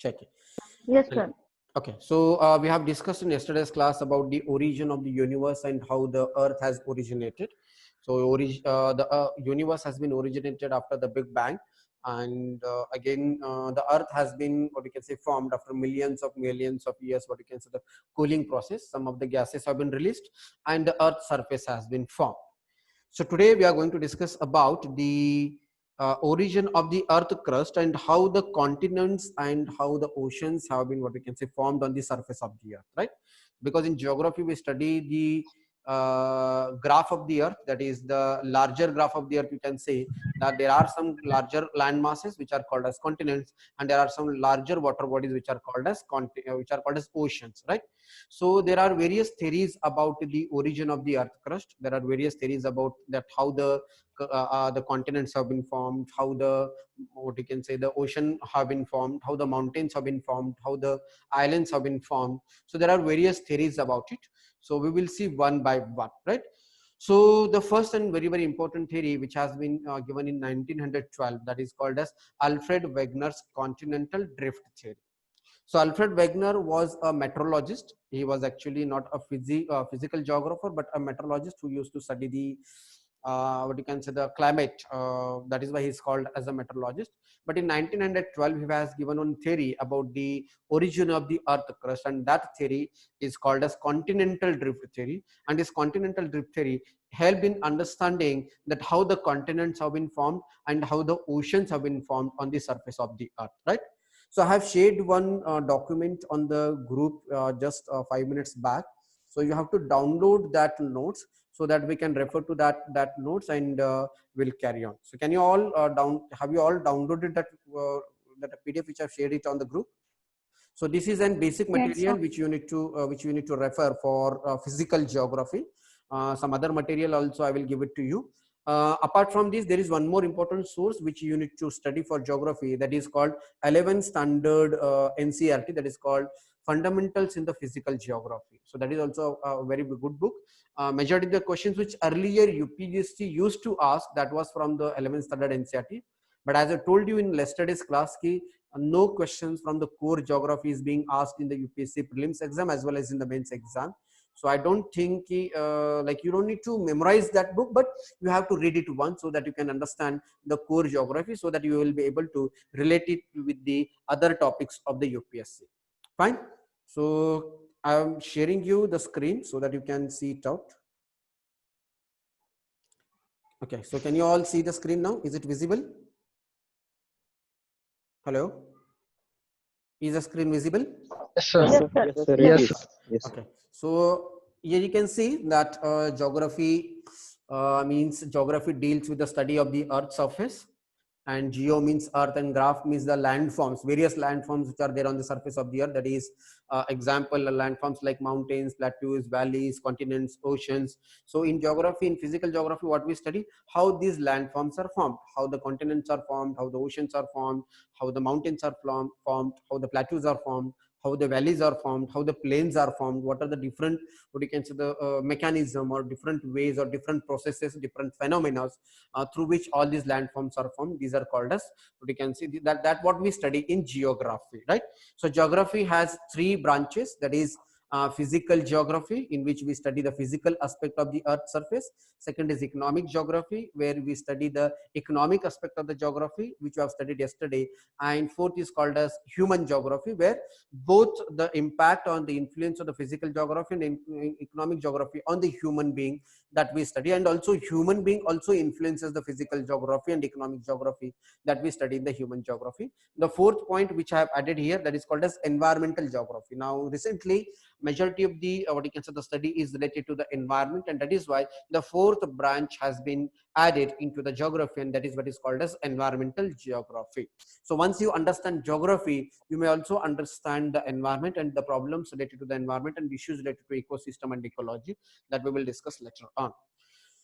Check it. Yes, sir. Okay, so we have discussed in yesterday's class about the origin of the universe and how the earth has originated. So the universe has been originated after the Big Bang, and again the earth has been, what you can say, formed after millions of years, what you can say, the cooling process. Some of the gases have been released and the earth's surface has been formed. So today we are going to discuss about the origin of the earth crust and how the continents and how the oceans have been, what we can say, formed on the surface of the earth, right? Because in geography we study the graph of the earth, that is the larger graph of the earth. You can say that there are some larger land masses which are called as continents, and there are some larger water bodies which are called as oceans, right? So there are various theories about the origin of the earth crust. There are various theories about that, how the continents have been formed, how the, what you can say, the ocean have been formed, how the mountains have been formed, how the islands have been formed. So there are various theories about it. So we will see one by one, right? So the first and very, very important theory which has been given in 1912, that is called as Alfred Wegener's continental drift theory. So Alfred Wegener was a meteorologist. He was actually not a physical geographer, but a meteorologist who used to study the what you can say, the climate. That is why he's called as a meteorologist. But in 1912, he has given one theory about the origin of the earth crust, and that theory is called as continental drift theory. And this continental drift theory helped in understanding that how the continents have been formed and how the oceans have been formed on the surface of the earth, right? So I have shared one document on the group just 5 minutes back. So you have to download that notes so that we can refer to that notes, and we'll carry on. So can you all have you all downloaded that PDF which I've shared it on the group? So this is an basic material which you need to refer for physical geography. Some other material also I will give it to you. Apart from this, there is one more important source which you need to study for geography, that is called 11th standard NCERT, that is called Fundamentals in the Physical Geography. So that is also a very good book. Majority of the questions which earlier UPSC used to ask, that was from the 11th standard NCERT. But as I told you in yesterday's class, no questions from the core geography is being asked in the UPSC prelims exam as well as in the mains exam. So I don't think like you don't need to memorize that book, but you have to read it once so that you can understand the core geography, so that you will be able to relate it with the other topics of the UPSC. Fine. So I am sharing you the screen so that you can see it out. Okay. So can you all see the screen now? Is it visible? Hello. Is the screen visible? Yes, sir. Yes, sir. Yes, sir. Yes. Yes. Okay. So here you can see that geography means geography deals with the study of the earth's surface, and geo means earth, and graph means the landforms, various landforms which are there on the surface of the earth. That is example landforms like mountains, plateaus, valleys, continents, oceans. So in geography, in physical geography, what we study, how these landforms are formed, how the continents are formed, how the oceans are formed, how the mountains are formed, how the plateaus are formed, how the valleys are formed, how the plains are formed, what are the different, what you can say, the mechanism or different ways or different processes, different phenomena through which all these landforms are formed. These are called as, what you can see, that what we study in geography, right? So geography has three branches, that is physical geography, in which we study the physical aspect of the earth's surface. Second is economic geography, where we study the economic aspect of the geography, which we have studied yesterday. And fourth is called as human geography, where both the impact on the influence of the physical geography and economic geography on the human being that we study, and also human being also influences the physical geography and economic geography that we study in the human geography. The fourth point which I have added here, that is called as environmental geography. Now recently majority of the what you can say, the study is related to the environment, and that is why the fourth branch has been added into the geography, and that is what is called as environmental geography. So once you understand geography, you may also understand the environment and the problems related to the environment and issues related to ecosystem and ecology that we will discuss later on.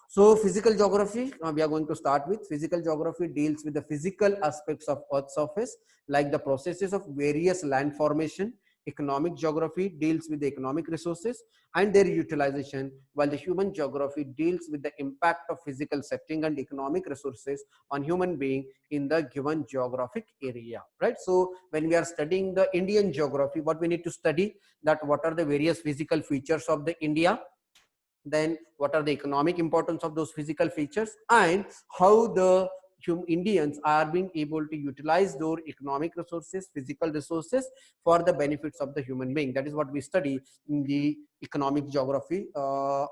So physical geography, we are going to start with. Physical geography deals with the physical aspects of Earth's surface, like the processes of various land formation, economic geography deals with the economic resources and their utilization, while the human geography deals with the impact of physical setting and economic resources on human being in the given geographic area, right? So when we are studying the Indian geography, what we need to study, that what are the various physical features of the India, then what are the economic importance of those physical features, and how the Indians are being able to utilize their economic resources, physical resources for the benefits of the human being. That is what we study in the economic geography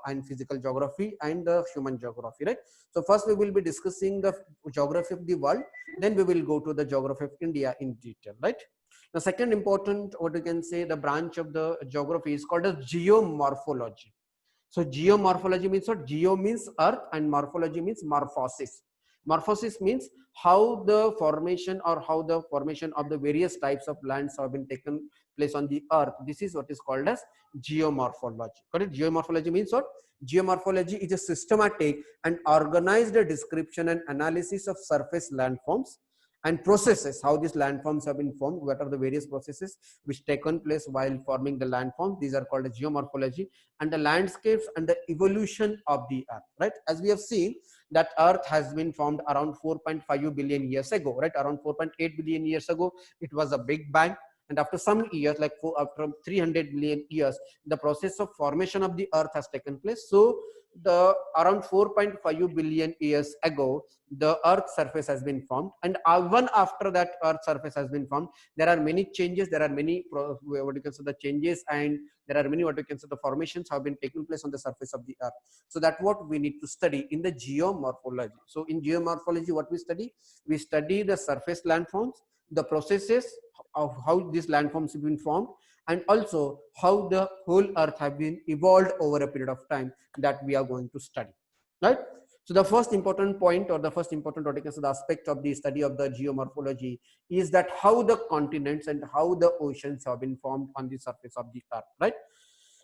and physical geography and the human geography, right? So first we will be discussing the geography of the world, then we will go to the geography of India in detail, right? The second important, what we can say, the branch of the geography is called as geomorphology. So geomorphology means what? Geo means earth and morphology means morphosis. Morphosis means how the formation or how the formation of the various types of lands have been taken place on the earth. This is what is called as geomorphology. Correct? Geomorphology means what? Geomorphology is a systematic and organized description and analysis of surface landforms and processes, how these landforms have been formed, what are the various processes which taken place while forming the landforms. These are called as geomorphology, and the landscapes and the evolution of the earth, right? As we have seen that earth has been formed around 4.5 billion years ago, right? Around 4.8 billion years ago, it was a big bang. And after some years, like after 300 million years, the process of formation of the earth has taken place. So the around 4.5 billion years ago, the earth surface has been formed, and even after that earth surface has been formed, there are many changes, there are many what you can say the changes, and there are many what you can say the formations have been taking place on the surface of the earth. So that's what we need to study in the geomorphology. So in geomorphology, what we study the surface landforms, the processes of how these landforms have been formed, and also how the whole earth have been evolved over a period of time, that we are going to study, right? So the first important point, or the first important the aspect of the study of the geomorphology, is that how the continents and how the oceans have been formed on the surface of the earth, right?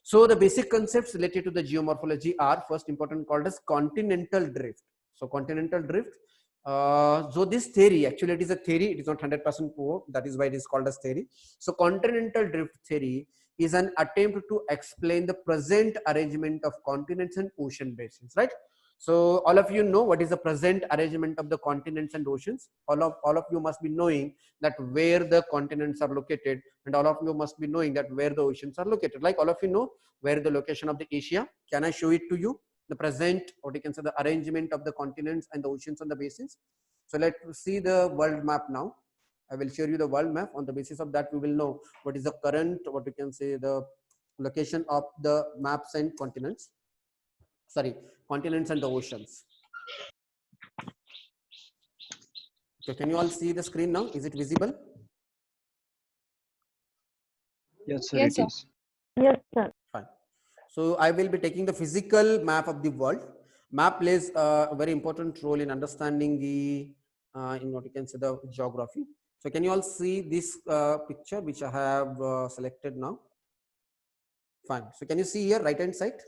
So the basic concepts related to the geomorphology are first important called as continental drift. So continental drift. So this theory, actually it is a theory, it is not 100% proof, that is why it is called as theory. So continental drift theory is an attempt to explain the present arrangement of continents and ocean basins, right? So all of you know what is the present arrangement of the continents and oceans. All of you must be knowing that where the continents are located, and all of you must be knowing that where the oceans are located. Like all of you know where the location of the Asia. Can I show it to you? The present, what you can say, the arrangement of the continents and the oceans and the basins. So let's see the world map now. I will show you the world map. On the basis of that, we will know what is the current, what we can say, the location of the maps and continents. Sorry, continents and the oceans. So can you all see the screen now? Is it visible? Yes, sir, Yes, it sir. is. Yes, sir. Fine. So I will be taking the physical map of the world. Map plays a very important role in understanding the, in what you can say, the geography. So can you all see this picture which I have selected now? Fine. So can you see here right hand side?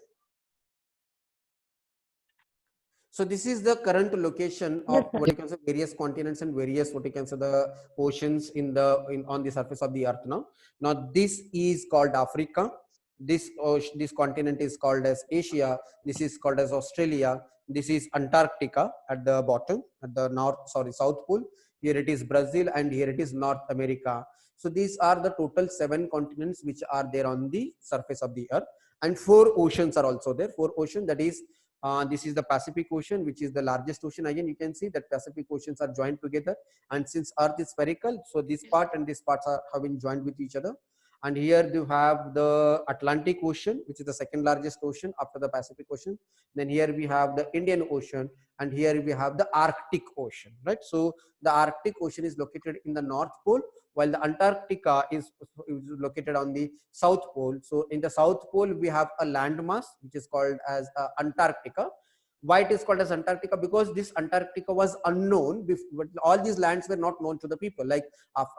So this is the current location of Yes, sir. what you can say various continents and various what you can say the oceans in the on the surface of the earth now. Now this is called Africa. This continent is called as Asia. This is called as Australia. This is Antarctica at the bottom, at the South Pole. Here it is Brazil, and here it is North America. So these are the total 7 continents which are there on the surface of the earth, and 4 oceans are also there. 4 oceans, that is this is the Pacific Ocean, which is the largest ocean. Again, you can see that Pacific Oceans are joined together, and since Earth is spherical, so this part and this parts have been joined with each other. And here you have the Atlantic Ocean, which is the second largest ocean after the Pacific Ocean. Then here we have the Indian Ocean, and here we have the Arctic Ocean, right? So the Arctic Ocean is located in the North Pole, while the Antarctica is located on the South Pole. So in the South Pole, we have a landmass which is called as Antarctica. Why it is called as Antarctica? Because this Antarctica was unknown. All these lands were not known to the people. Like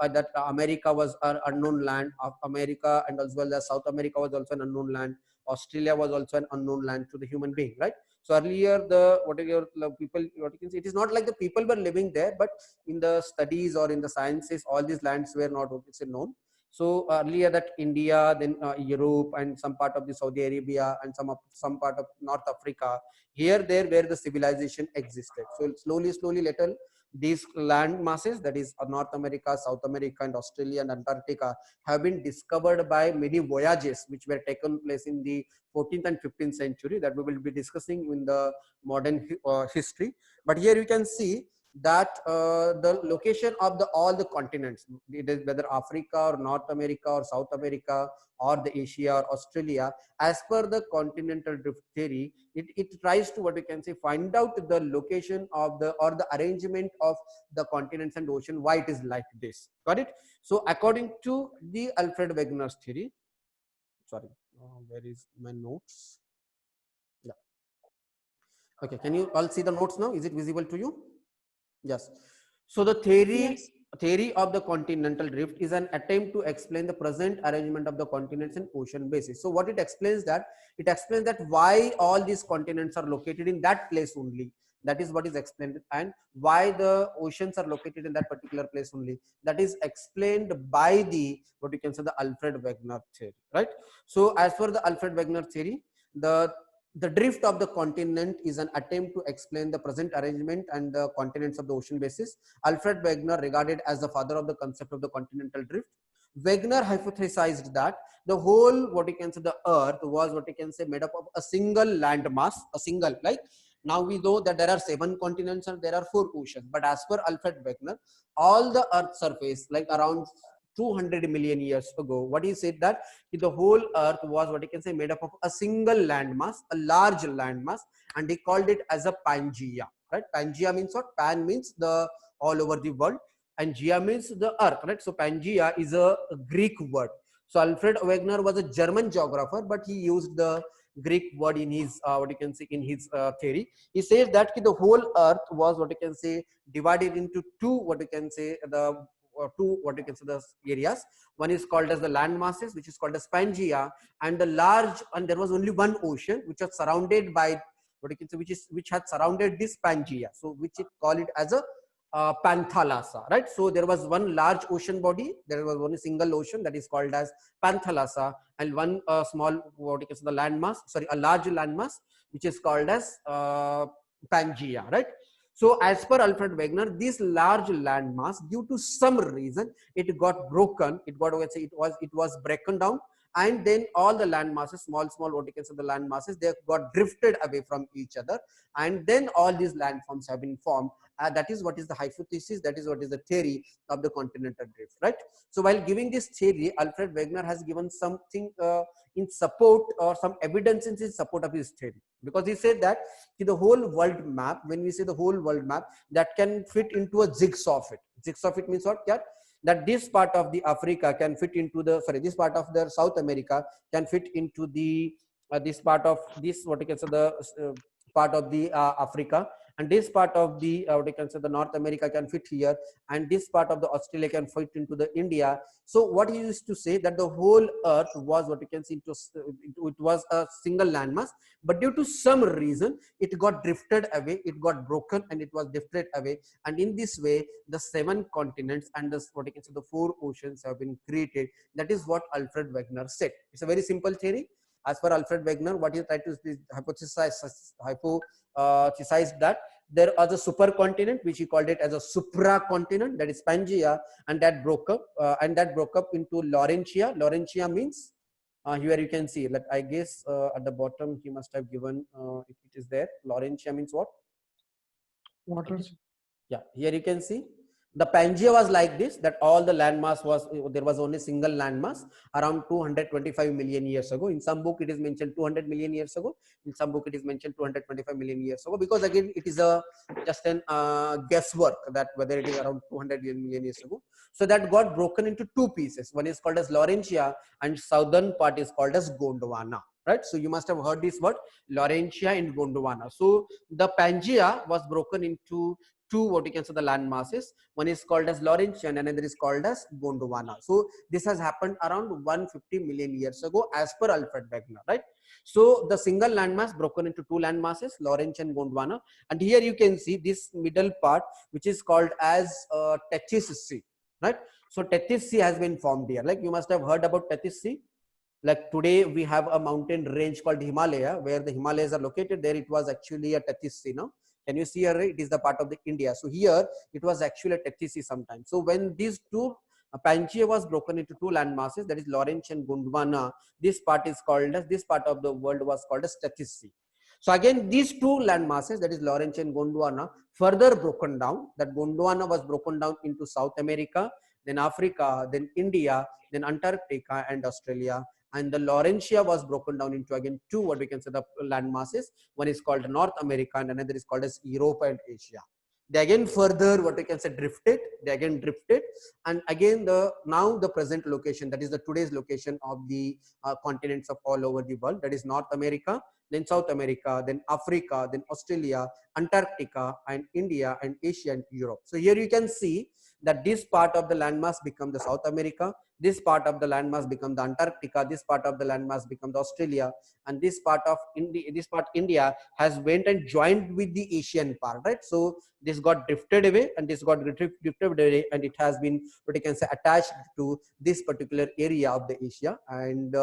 that America was an unknown land of America, and as well as South America was also an unknown land. Australia was also an unknown land to the human being, right? So earlier, people, what you can say, it is not like the people were living there, but in the studies or in the sciences, all these lands were not known. So earlier that India, then Europe, and some part of the Saudi Arabia, and some part of North Africa, here there where the civilization existed. So slowly little these land masses, that is North America, South America, and Australia and Antarctica, have been discovered by many voyages which were taken place in the 14th and 15th century, that we will be discussing in the modern history. But here you can see that the location of the all the continents, it is whether Africa or North America or South America or the Asia or Australia, as per the continental drift theory, it tries to, what we can say, find out the location of the or the arrangement of the continents and ocean, why it is like this. Got it? So according to the Alfred Wegener's theory, sorry, where is my notes? Yeah. Okay, can you all see the notes now? Is it visible to you? Yes. So the theory of the continental drift is an attempt to explain the present arrangement of the continents and ocean basis. So what it explains that why all these continents are located in that place only. That is what is explained, and why the oceans are located in that particular place only. That is explained by the, what you can say, the Alfred Wegener theory, right? So as per the Alfred Wegener theory, the drift of the continent is an attempt to explain the present arrangement and the continents of the ocean basis. Alfred Wegener, regarded as the father of the concept of the continental drift, Wegener hypothesized that the whole, what you can say, the earth was, what you can say, made up of a single land mass, a single, like now we know that there are 7 continents and there are 4 oceans, but as per Alfred Wegener, all the earth surface, like around 200 million years ago, what he said that the whole earth was, what you can say, made up of a single landmass, a large landmass, and he called it as a Pangea, right? Pangea means what? Pan means the all over the world, and Gea means the earth, right? So Pangea is a Greek word. So Alfred Wegener was a German geographer, but he used the Greek word in his what you can say, in his theory. He says that the whole earth was, what you can say, divided into two, what you can say, the two, what you can say, the areas. One is called as the land masses, which is called as Pangea, and the large, and there was only one ocean which was surrounded by, what you can say, which had surrounded this Pangea, so which it call it as a Panthalassa, right? So there was one large ocean body, there was one single ocean, that is called as Panthalassa, and one small, what you can say, the landmass, sorry, a large landmass, which is called as Pangea, right? So as per Alfred Wegener, this large landmass, due to some reason, it got broken. It got, let's say, it was broken down, and then all the land masses, small, what you can say, the land masses, they got drifted away from each other, and then all these landforms have been formed. That is what is the hypothesis. That is what is the theory of the continental drift, right? So while giving this theory, Alfred Wegener has given something in support, or some evidence in support of his theory, because he said that the whole world map, when we say the whole world map, that can fit into a jigsaw fit. Jigsaw fit means what? Yeah, that this part of the Africa can fit into the, sorry, this part of the South America can fit into the this part of this, what you can say, the part of the Africa, and this part of the what you can say, the North America can fit here, and this part of the Australia can fit into the India. So what he used to say, that the whole earth was, what you can see, it was a single landmass, but due to some reason it got drifted away, it got broken, and it was drifted away, and in this way the 7 continents and the, what you can say, the 4 oceans have been created. That is what Alfred Wegener said. It's a very simple theory. As per Alfred Wegener, what he tried to hypothesize that there was a supercontinent, which he called it as a supracontinent, that is Pangea, and that broke up into Laurentia. Laurentia means here you can see, like, I guess at the bottom he must have given if it is there. Laurentia means what? Waters. Yeah, here you can see the Pangea was like this, that all the landmass was, there was only single landmass around 225 million years ago. In some book it is mentioned 200 million years ago. In some book it is mentioned 225 million years ago, because again it is a just an guesswork that whether it is around 200 million years ago. So that got broken into 2 pieces. One is called as Laurentia, and southern part is called as Gondwana. Right, so you must have heard this word, Laurentia and Gondwana. So the Pangea was broken into 2, what you can say, the land masses. One is called as Laurentian, and another is called as Gondwana. So this has happened around 150 million years ago, as per Alfred Wegener, right? So the single landmass broken into 2 land masses, Laurentian and Gondwana, and here you can see this middle part, which is called as Tethys Sea, right? So Tethys Sea has been formed here. Like you must have heard about Tethys Sea. Like today we have a mountain range called Himalaya, where the Himalayas are located. There it was actually a Tethys Sea. No, can you see here? It is the part of the India. So here it was actually a Tethys Sea sometime. So when these two Pangaea was broken into two land masses, that is Lawrence and Gondwana, this part is called as, this part of the world was called as Tethys Sea. So again, these two land masses, that is Lawrence and Gondwana, further broken down. That Gondwana was broken down into South America, then Africa, then India, then Antarctica and Australia. And the Laurentia was broken down into again two, what we can say, the land masses. One is called North America and another is called as Europe and Asia. They again further, what we can say, drifted. They again drifted, and again the now the present location, that is the today's location of the continents of all over the world, that is North America, then South America, then Africa, then Australia, Antarctica, and India, and Asia and Europe. So here you can see that this part of the landmass become the South America, this part of the landmass become the Antarctica, this part of the landmass become the Australia, and this part of India, this part India has went and joined with the Asian part, right? So this got drifted away and this got drifted away, and it has been, what you can say, attached to this particular area of the Asia. And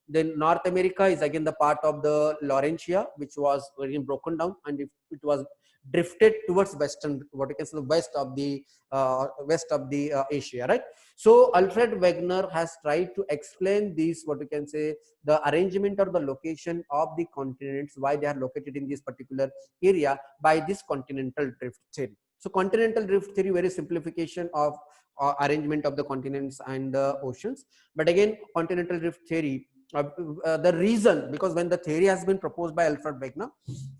then North America is again the part of the Laurentia, which was again broken down, and it was drifted towards western, what you can say, the west of the Asia, right? So Alfred Wegener has tried to explain this, what you can say, the arrangement or the location of the continents, why they are located in this particular area, by this continental drift theory. So continental drift theory, very simplification of arrangement of the continents and the oceans. But again, continental drift theory, the reason, because when the theory has been proposed by Alfred Wegener,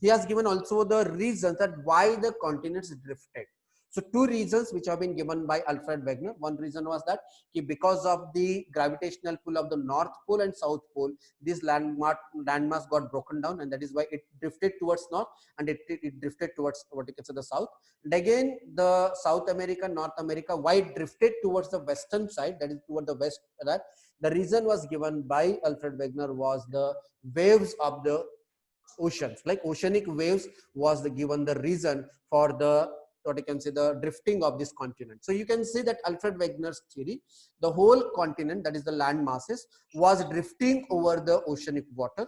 he has given also the reasons that why the continents drifted. So two reasons which have been given by Alfred Wegener. One reason was that because of the gravitational pull of the North Pole and South Pole, this landmass got broken down, and that is why it drifted towards north, and it drifted towards, what you can say, the south. And again, the South America, North America, why it drifted towards the western side, that is toward the west, that the reason was given by Alfred Wegener was the waves of the oceans, like oceanic waves was given the reason for the, what you can say, the drifting of this continent. So you can see that Alfred Wegener's theory, the whole continent, that is the land masses, was drifting over the oceanic water,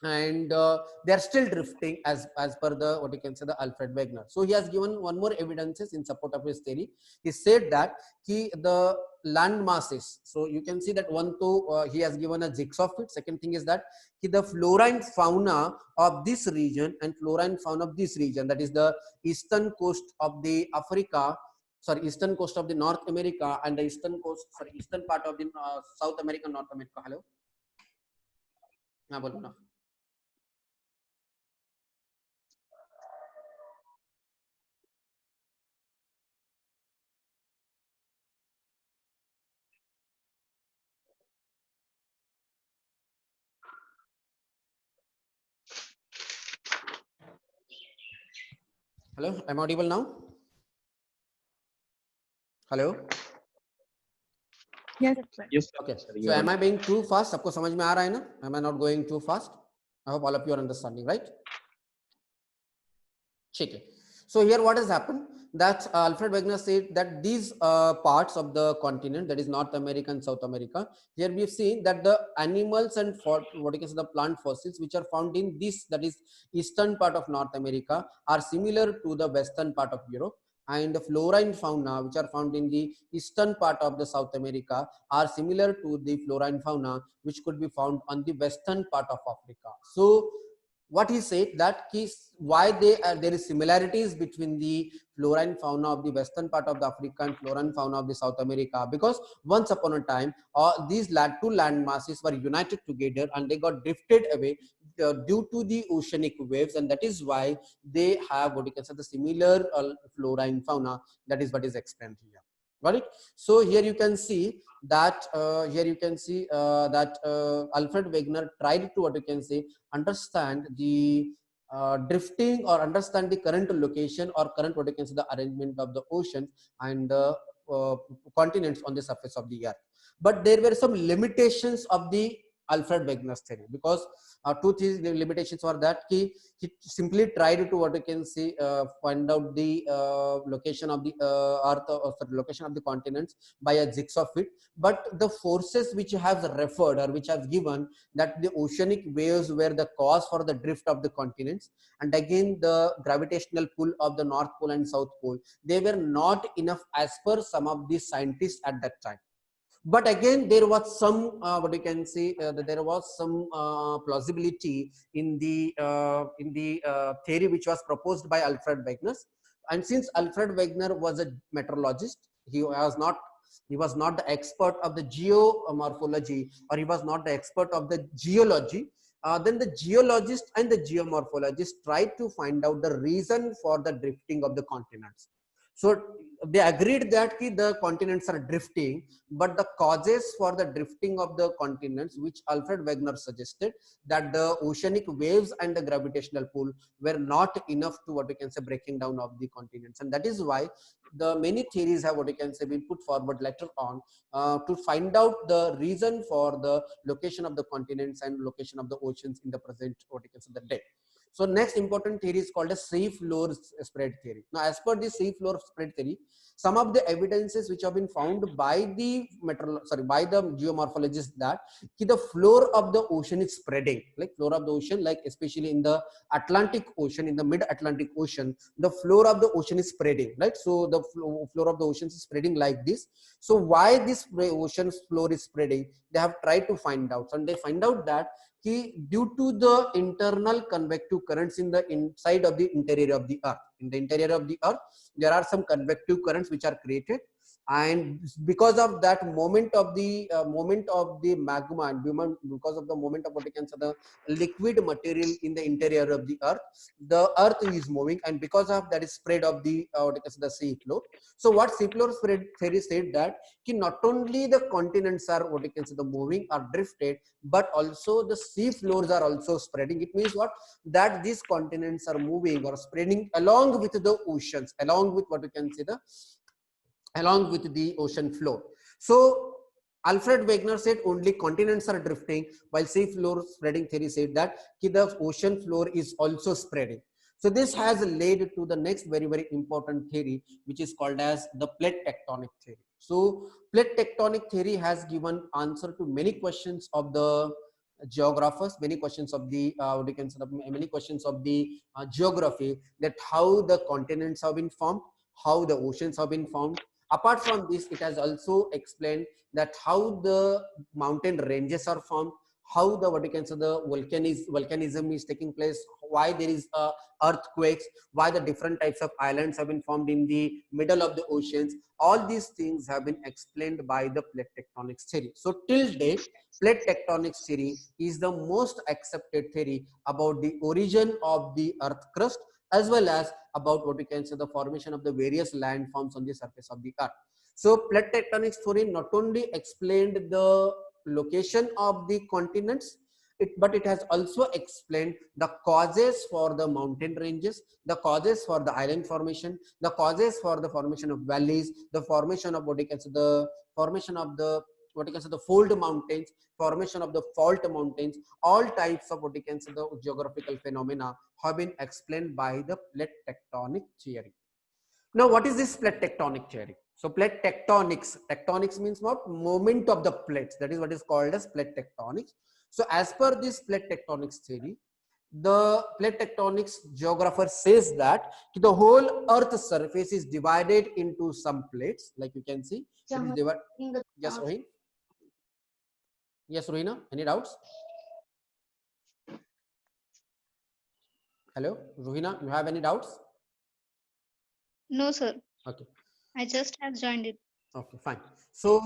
and they are still drifting as per the, what you can say, the Alfred Wegener. So he has given one more evidences in support of his theory. He said that the land masses, so you can see that one, to he has given a jigsaw fit. Second thing is that the flora and fauna of this region and flora and fauna of this region, that is the eastern coast of the Africa, sorry, eastern coast of the North America, and the eastern coast, sorry, eastern part of the South America, North America. Hello, bolo na. Hello, I'm audible now? Hello? Yes. Yes, Okay. sir, So you are am I being too fast? सबको समझ में आ रहा है ना? Am I not going too fast? I hope all of you are understanding, right? ठीक है. So here what has happened, that Alfred Wegener said that these parts of the continent, that is North America and South America, here we have seen that the animals and what you can say, the plant fossils which are found in this, that is eastern part of North America, are similar to the western part of Europe, and the flora and fauna which are found in the eastern part of the South America are similar to the flora and fauna which could be found on the western part of Africa. So what he said, that why there is similarities between the flora and fauna of the western part of the Africa and flora and fauna of the South America, because once upon a time these two land masses were united together and they got drifted away due to the oceanic waves, and that is why they have, what you can say, the similar flora and fauna. That is what is explained here. Got it? So here you can see that Alfred Wegener tried to, what you can say, understand the drifting, or understand the current location or current, what you can say, the arrangement of the oceans and the continents on the surface of the earth. But there were some limitations of the Alfred Wegener's theory, because two limitations were that he simply tried to what you can see find out the location of the earth, or sorry, location of the continents by a jigsaw fit, but the forces which have referred or which have given that the oceanic waves were the cause for the drift of the continents, and again the gravitational pull of the North Pole and South Pole, they were not enough as per some of the scientists at that time. But again there was some what you can see that there was some plausibility in the theory which was proposed by Alfred Wegener. And since Alfred Wegener was a meteorologist, he was not the expert of the geomorphology, or he was not the expert of the geology. Then the geologist and the geomorphologist tried to find out the reason for the drifting of the continents. So they agreed that the continents are drifting, but the causes for the drifting of the continents, which Alfred Wegener suggested, that the oceanic waves and the gravitational pull were not enough to what we can say breaking down of the continents. And that is why the many theories have what you can say been put forward later on to find out the reason for the location of the continents and location of the oceans in the present what you can say the day. So next important theory is called a sea floor spread theory. Now, as per the sea floor spread theory, some of the evidences which have been found by the by the geomorphologists, that the floor of the ocean is spreading, like floor of the ocean, like especially in the Atlantic Ocean, in the mid-Atlantic Ocean, the floor of the ocean is spreading, right? So the floor of the ocean is spreading like this. So why this ocean floor is spreading? They have tried to find out, and they find out that due to the internal convective currents in the inside of the interior of the earth, in the interior of the earth there are some convective currents which are created, and because of that moment of the magma, and because of the moment of what you can say the liquid material in the interior of the earth is moving, and because of that is spread of the what you can say the sea floor. So what sea floor spread theory said that not only the continents are what you can say the moving or drifted, but also the sea floors are also spreading. It means what? That these continents are moving or spreading along with the oceans, along with what we can say along with the ocean floor. So Alfred Wegener said only continents are drifting, while sea floor spreading theory said that the ocean floor is also spreading. So this has led to the next very important theory, which is called as the plate tectonic theory. So plate tectonic theory has given answer to many questions of the geographers, many questions of the many questions of the geography, that how the continents have been formed, how the oceans have been formed. Apart from this, it has also explained that how the mountain ranges are formed, how the what you can say the volcanism is taking place, why there is earthquakes, why the different types of islands have been formed in the middle of the oceans. All these things have been explained by the plate tectonics theory. So till date, plate tectonics theory is the most accepted theory about the origin of the earth crust, as well as about what we can say the formation of the various landforms on the surface of the earth. So plate tectonics theory not only explained the location of the continents, but it has also explained the causes for the mountain ranges, the causes for the island formation, the causes for the formation of valleys, the formation of what you can say the formation of the what you can say the fold mountains, formation of the fault mountains. All types of what you can say the geographical phenomena have been explained by the plate tectonic theory. Now, what is this plate tectonic theory? So plate tectonics, tectonics means what? Movement of the plates. That is what is called as plate tectonics. So as per this plate tectonics theory, the plate tectonics geographer says that the whole earth surface is divided into some plates, like you can see. Yes, Rohin? Yes, Rohina, any doubts? Hello, Rohina, you have any doubts? No, sir. Okay. I just have joined it. Okay, fine. So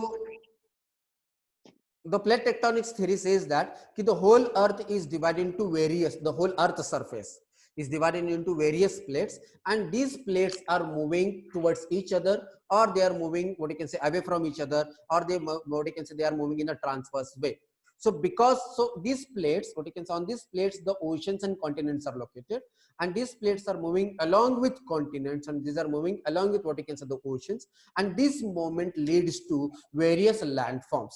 the plate tectonics theory says that the whole earth is divided into the whole earth surface is divided into various plates, and these plates are moving towards each other, or they are moving what you can say away from each other, or what you can say they are moving in a transverse way. So these plates, what you can say on these plates, the oceans and continents are located, and these plates are moving along with continents, and these are moving along with what you can say the oceans, and this movement leads to various landforms.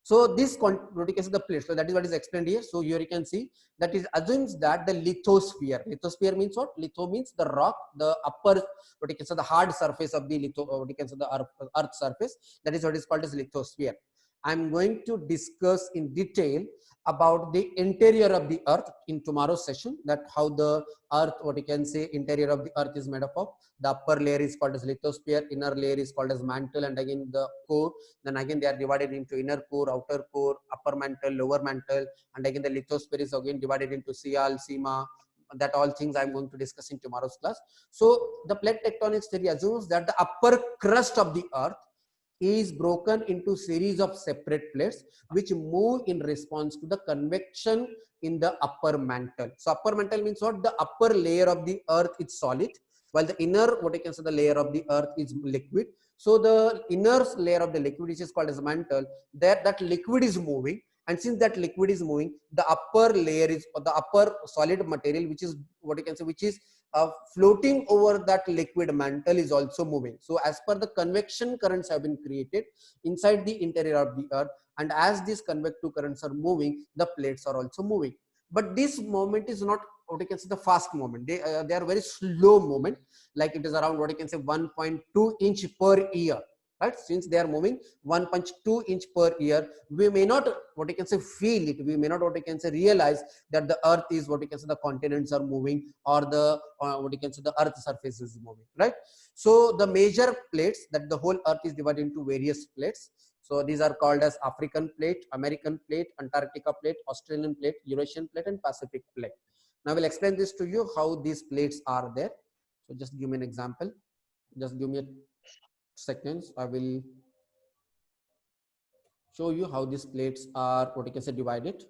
So this what you can say the plate. So that is what is explained here. So here you can see that it assumes that the lithosphere. Lithosphere means what? Litho means the rock, the upper what you can say the hard surface of the litho, what you can say the earth surface. That is what is called as lithosphere. I'm going to discuss in detail about the interior of the earth in tomorrow's session. That how the earth, what you can say, interior of the earth is made up of. The upper layer is called as lithosphere, inner layer is called as mantle, and again the core. Then again they are divided into inner core, outer core, upper mantle, lower mantle, and again the lithosphere is again divided into Sial, Sima. That all things I'm going to discuss in tomorrow's class. So the plate tectonics theory assumes that the upper crust of the earth is broken into series of separate plates which move in response to the convection in the upper mantle. So upper mantle means what? The upper layer of the earth is solid, while the inner, what I can say, the layer of the earth is liquid. So the inner layer of the liquid, which is called as mantle, there that liquid is moving, and since that liquid is moving, the upper layer is, or the upper solid material, which is what you can say, which is floating over that liquid mantle, is also moving. So as per the convection currents have been created inside the interior of the earth, and as these convective currents are moving, the plates are also moving. But this movement is not what you can say the fast movement. They are very slow movement, like it is around what you can say 1.2 inch per year, right? Since they are moving 1.2 inch per year, we may not what you can say feel it, we may not what you can say realize that the earth is what you can say the continents are moving, or the what you can say the earth surface is moving, right? So the major plates, that the whole earth is divided into various plates. So these are called as African plate, American plate, Antarctica plate, Australian plate, Eurasian plate, and Pacific plate. Now I will explain this to you how these plates are there. So just give me an example. Just give me a seconds. I will show you how these plates are what you can say divided.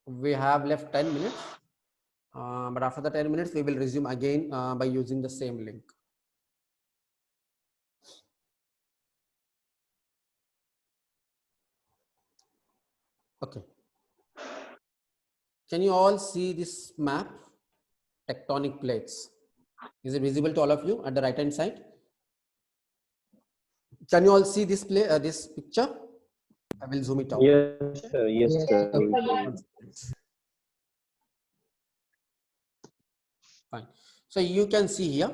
We have left 10 minutes, but after the 10 minutes, we will resume again by using the same link. Okay. Can you all see this map? Tectonic plates. Is it visible to all of you at the right hand side? Can you all see this this picture? I will zoom it out. Yes, sir. Yes, sir. Fine. So you can see here,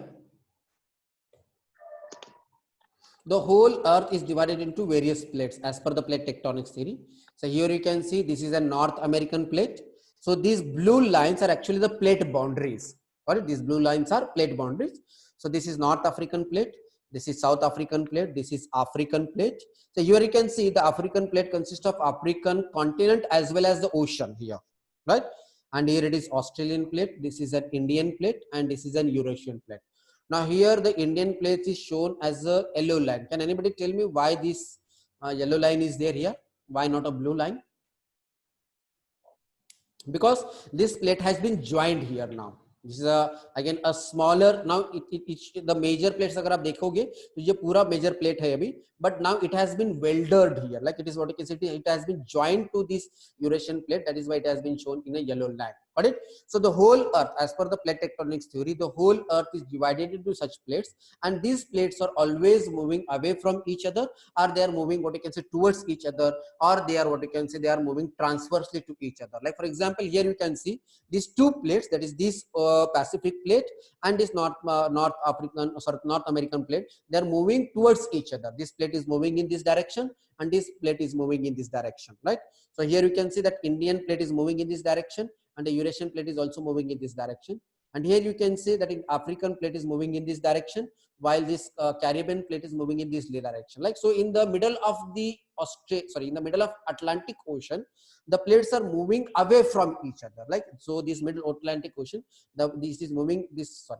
the whole earth is divided into various plates as per the plate tectonics theory. So here you can see this is a North American plate. So these blue lines are actually the plate boundaries. All right, these blue lines are plate boundaries. So this is North African plate. This is South African plate. This is African plate. So here you can see the African plate consists of African continent as well as the ocean here, right? And here it is Australian plate. This is an Indian plate, and this is an Eurasian plate. Now here the Indian plate is shown as a yellow line. Can anybody tell me why this yellow line is there here? Why not a blue line? Because this plate has been joined here now. This is again a smaller, now the major plates अगर आप देखोगे तो ये पूरा major plate है अभी, but now it has been welded here, like it is what you can say, it has been joined to this Eurasian plate. That is why it has been shown in a yellow line. Got it? So the whole earth, as per the plate tectonics theory, the whole earth is divided into such plates, and these plates are always moving away from each other, or they are moving what you can say towards each other, or they are what you can say they are moving transversely to each other. Like for example, here you can see these two plates, that is this Pacific plate and this North American plate. They are moving towards each other. This plate is moving in this direction, and this plate is moving in this direction, right? So here you can see that Indian plate is moving in this direction, and the Eurasian plate is also moving in this direction. And here you can see that in African plate is moving in this direction, while this Caribbean plate is moving in this direction. Like so, in the middle of the in the middle of Atlantic Ocean, the plates are moving away from each other. Like so, this middle Atlantic Ocean, this is moving this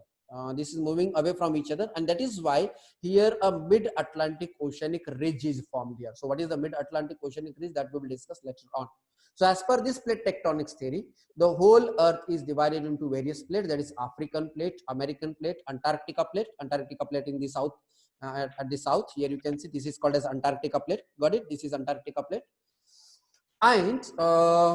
This is moving away from each other, and that is why here a mid-Atlantic oceanic ridge is formed here. So what is the mid-Atlantic oceanic ridge, that we will discuss later on. So as per this plate tectonics theory, the whole earth is divided into various plates, that is African plate, American plate, Antarctica plate in the south, at the south. Here you can see this is called as Antarctica plate. Got it? This is Antarctica plate. And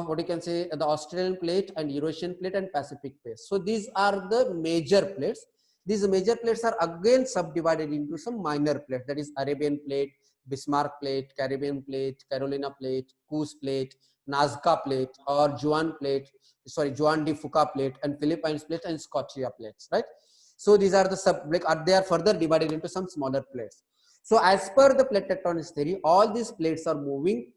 what you can say, the Australian plate and Eurasian plate and Pacific plate. So these are the major plates. These major plates are again subdivided into some minor plates, that is Arabian plate, Bismarck plate, Caribbean plate, Carolina plate, Coos plate, Nazca plate, or Juan de Fuca plate, and Philippines plate and Scotia plates, right? So these are the they are further divided into some smaller plates. So as per the plate tectonics theory, all these plates are moving,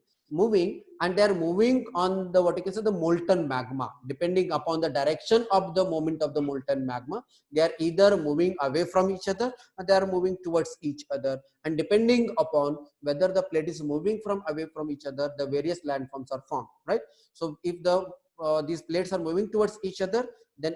and they are moving on the, what you can say, the molten magma. Depending upon the direction of the movement of the molten magma, they are either moving away from each other or they are moving towards each other, and depending upon whether the plate is moving from away from each other, the various landforms are formed, right? So if the these plates are moving towards each other, then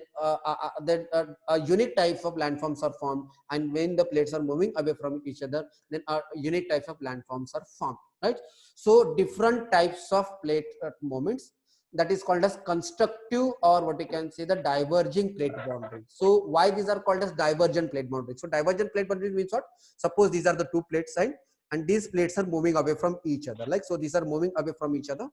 a unique types of landforms are formed, and when the plates are moving away from each other, then unique types of landforms are formed, right? So different types of plate moments, that is called as constructive, or what you can say, the diverging plate boundaries. So why these are called as divergent plate boundaries? So divergent plate boundaries means what? Suppose these are the two plates side, and these plates are moving away from each other, like so. These are moving away from each other.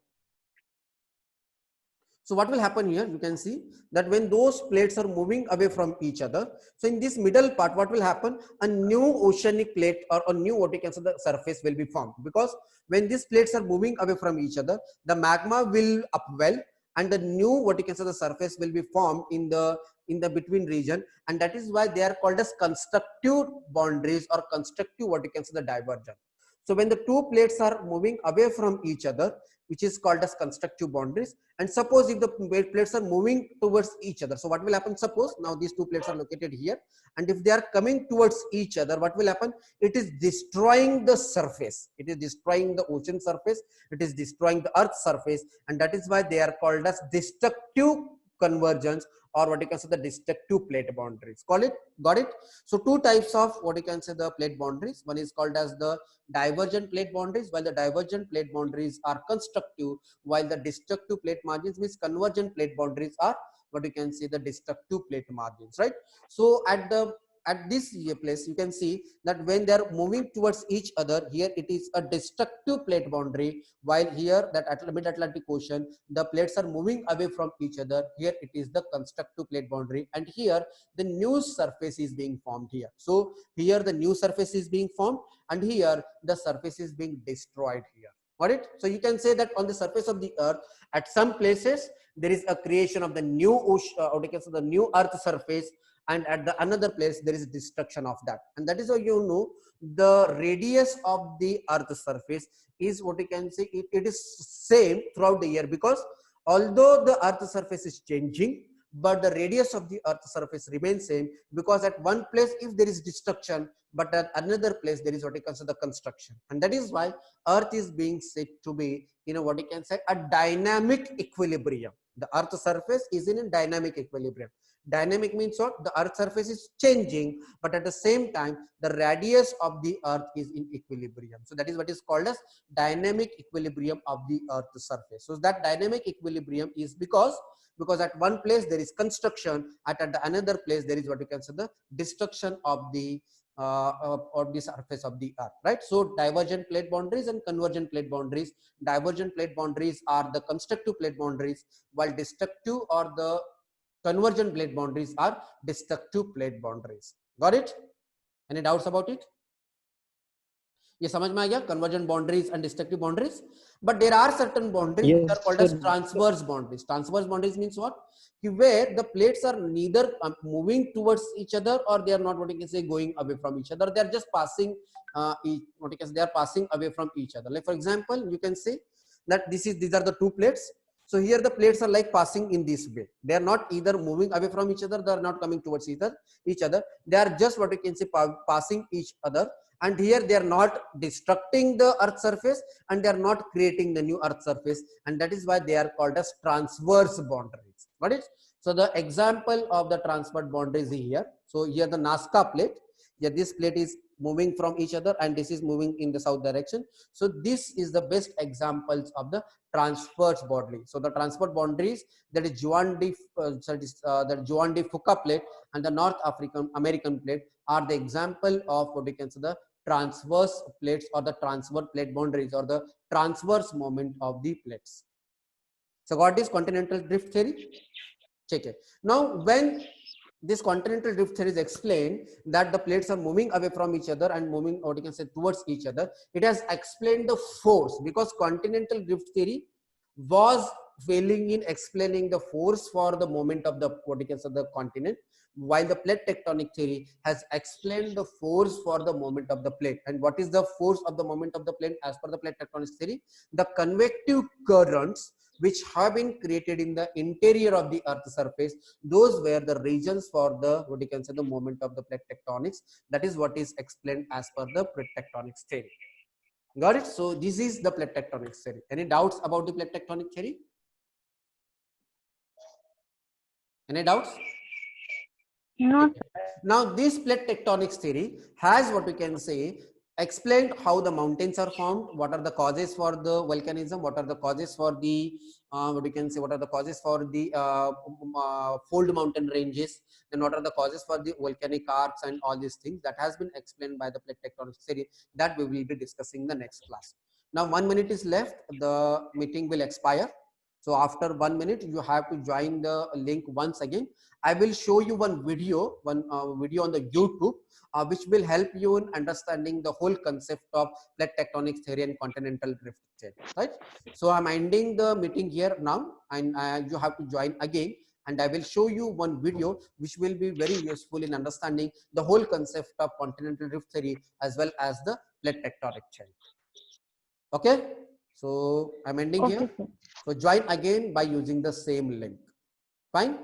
So what will happen here? You can see that when those plates are moving away from each other, so in this middle part, what will happen? A new oceanic plate, or a new, what you can say, the surface will be formed, because when these plates are moving away from each other, the magma will upwell, and the new, what you can say, the surface will be formed in the between region, and that is why they are called as constructive boundaries, or constructive, what you can say, the divergent. So when the two plates are moving away from each other, which is called as constructive boundaries, and suppose if the plates are moving towards each other, so what will happen? Suppose now these two plates are located here, and if they are coming towards each other, what will happen? It is destroying the surface, it is destroying the ocean surface, it is destroying the earth's surface, and that is why they are called as destructive convergence, or what you can say, the destructive plate boundaries. Got it? So two types of, what you can say, the plate boundaries. One is called as the divergent plate boundaries, while the divergent plate boundaries are constructive, while the destructive plate margins means convergent plate boundaries are, what you can say, the destructive plate margins, right? So at this place, you can see that when they are moving towards each other, here it is a destructive plate boundary, while here that at mid-Atlantic Ocean, the plates are moving away from each other, here it is the constructive plate boundary, and here the new surface is being formed here. So here the new surface is being formed, and here the surface is being destroyed here. Got it? So you can say that on the surface of the earth, at some places there is a creation of the new ocean, or you can say the new earth surface, and at the another place there is destruction of that. And that is how you know the radius of the earth surface is, what you can say, it is same throughout the year, because although the earth surface is changing, but the radius of the earth surface remains same, because at one place if there is destruction, but at another place there is, what you can say, the construction. And that is why earth is being said to be, what you can say, a dynamic equilibrium. The earth surface is in a dynamic equilibrium. Dynamic means what? The earth surface is changing, but at the same time the radius of the earth is in equilibrium. So that is what is called as dynamic equilibrium of the earth surface. So that dynamic equilibrium is because at one place there is construction, at the another place there is, what you can say, the destruction of the surface of the earth, right? So divergent plate boundaries and convergent plate boundaries. Divergent plate boundaries are the constructive plate boundaries, while destructive or the convergent plate boundaries are destructive plate boundaries. Got it? Any doubts about it? ये समझ में आ गया, convergent boundaries and destructive boundaries. But there are certain boundaries which are called as transverse boundaries. Transverse boundaries means what? Where the plates are neither moving towards each other, or they are not, what you can say, going away from each other. They are just passing what you can say, they are passing away from each other. Like for example, you can say that these are the two plates. So here the plates are like passing in this way. They are not either moving away from each other, they are not coming towards each other. They are just, what you can say, passing each other. And here they are not destructing the earth surface, and they are not creating the new earth surface, and that is why they are called as transverse boundaries. Got it? So the example of the transverse boundaries is here. So here the Nazca plate, here this plate is moving from each other and this is moving in the south direction. So this is the best examples of the transverse boundary. So the transverse boundaries, that is Juan de Fuca plate and the North African American plate are the example of what we can say the transverse plates or the transverse plate boundaries or the transverse moment of the plates. So what is continental drift theory? Check it. Now when this continental drift theory is explained that the plates are moving away from each other and moving, or you can say, towards each other, it has explained the force, because continental drift theory was failing in explaining the force for the moment of the, what you can say, the continent, while the plate tectonic theory has explained the force for the moment of the plate. And what is the force of the moment of the plate as per the plate tectonic theory? The convective currents which have been created in the interior of the earth surface, those were the regions for the, what you can say, the moment of the plate tectonics. That is what is explained as per the plate tectonics theory. Got it? So this is the plate tectonics theory. Any doubts about the plate tectonic theory? Any doubts? No, Now this plate tectonics theory has, what we can say, explained how the mountains are formed, what are the causes for the volcanism, what are the causes for the what we can say, what are the causes for the fold mountain ranges, then what are the causes for the volcanic arcs and all these things. That has been explained by the plate tectonics theory, that we will be discussing in the next class. Now 1 minute is left, the meeting will expire. So after 1 minute you have to join the link once again. I will show you one video on the YouTube, which will help you in understanding the whole concept of plate tectonic theory and continental drift theory, right? So I'm ending the meeting here now, and you have to join again, and I will show you one video which will be very useful in understanding the whole concept of continental drift theory as well as the plate tectonic theory. Okay, so I'm ending okay, here. sir. So join again by using the same link. Fine.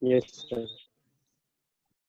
Yes, sir.